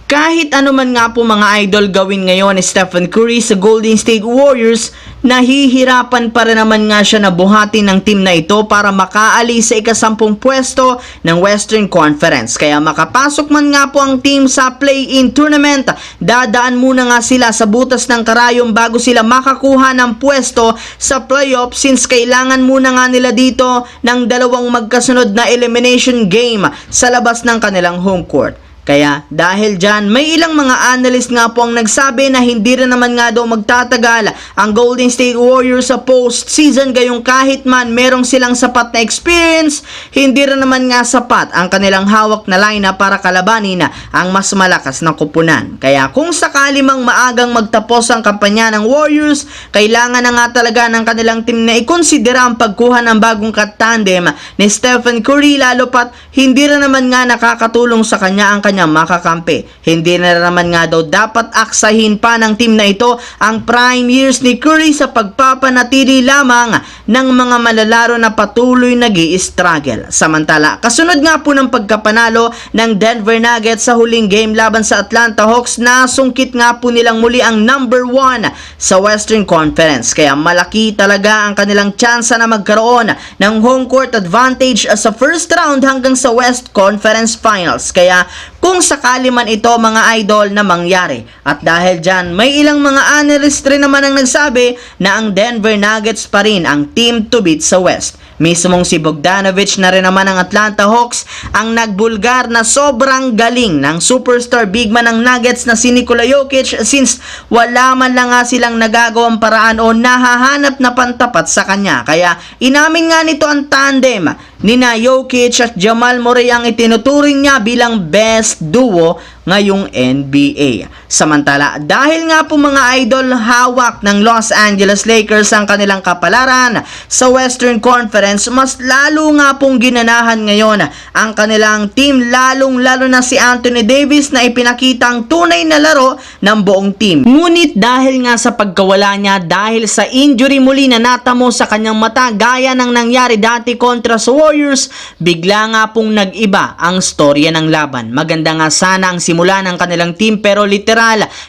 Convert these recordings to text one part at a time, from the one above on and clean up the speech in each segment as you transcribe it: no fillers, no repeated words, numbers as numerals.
Kahit ano man nga po mga idol gawin ngayon ni Stephen Curry sa Golden State Warriors, nahihirapan pa rin naman nga siya na buhatin ng team na ito para makaalis sa ika-10 pwesto ng Western Conference. Kaya makapasok man nga po ang team sa play-in tournament, dadaan muna nga sila sa butas ng karayom bago sila makakuha ng pwesto sa playoff, since kailangan muna nga nila dito ng 2 magkasunod na elimination game sa labas ng kanilang home court. Kaya dahil dyan, may ilang mga analyst nga po ang nagsabi na hindi rin naman nga daw magtatagal ang Golden State Warriors sa postseason, gayong kahit man merong silang sapat na experience, hindi rin naman nga sapat ang kanilang hawak na lineup para kalabanin ang mas malakas na kupunan. Kaya kung sakali mang maagang magtapos ang kampanya ng Warriors, kailangan na nga talaga ng kanilang team na ikonsidera ang pagkuha ng bagong katandem ni Stephen Curry, lalo pat hindi rin naman nga nakakatulong sa kanya ang makakampi. Hindi na naman nga daw dapat aksahin pa ng team na ito ang prime years ni Curry sa pagpapanatili lamang ng mga malalaro na patuloy nag-i-struggle. Samantala, kasunod nga po ng pagkapanalo ng Denver Nuggets sa huling game laban sa Atlanta Hawks, nasungkit nga po nilang muli ang number 1 sa Western Conference. Kaya malaki talaga ang kanilang tsansa na magkaroon ng home court advantage sa first round hanggang sa West Conference Finals. Kaya kung sakali man ito mga idol na mangyari. At dahil dyan, may ilang mga analyst rin naman ang nagsabi na ang Denver Nuggets pa rin ang team to beat sa West. Mismong si Bogdanovic na rin naman ng Atlanta Hawks ang nagbulgar na sobrang galing ng superstar big man ng Nuggets na si Nikola Jokic, since wala man lang nga silang nagagawang paraan o nahahanap na pantapat sa kanya. Kaya inamin nga nito ang tandem ni Jokic at Jamal Murray ang itinuturing niya bilang best duo ngayong NBA. Samantala, dahil nga po mga idol, hawak ng Los Angeles Lakers ang kanilang kapalaran sa Western Conference, mas lalo nga pong ginanahan ngayon ang kanilang team, lalong-lalo na si Anthony Davis na ipinakitang tunay na laro ng buong team. Ngunit dahil nga sa pagkawala niya dahil sa injury muli na natamo sa kanyang mata gaya ng nangyari dati kontra sa Warriors, bigla nga pong nag-iba ang storya ng laban. Maganda nga sana ang simula ng kanilang team, pero literal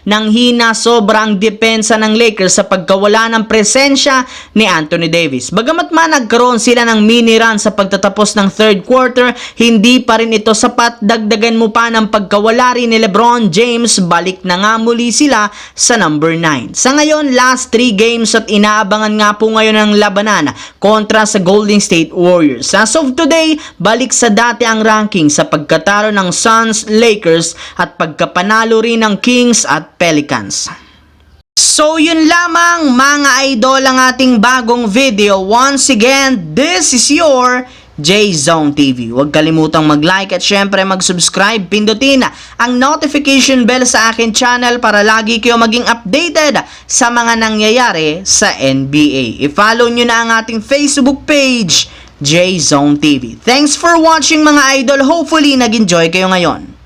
nang hina sobrang depensa ng Lakers sa pagkawala ng presensya ni Anthony Davis. Bagamat man nagkaroon sila ng mini run sa pagtatapos ng third quarter, hindi pa rin ito sapat. Dagdagan mo pa ng pagkawala rin ni LeBron James, balik na nga muli sila sa number 9. Sa ngayon, last 3 games at inaabangan nga po ngayon ang labanan kontra sa Golden State Warriors. As of today, balik sa dati ang ranking sa pagkatalo ng Suns, Lakers at pagkapanalo rin ng Kings at Pelicans. So yun lamang mga idol ang ating bagong video. Once again, this is your J-Zone TV. Huwag kalimutang mag-like at syempre mag-subscribe. Pindutin ang notification bell sa akin channel para lagi kayo maging updated sa mga nangyayari sa NBA. I-follow nyo na ang ating Facebook page, J-Zone TV. Thanks for watching mga idol. Hopefully nag-enjoy kayo ngayon.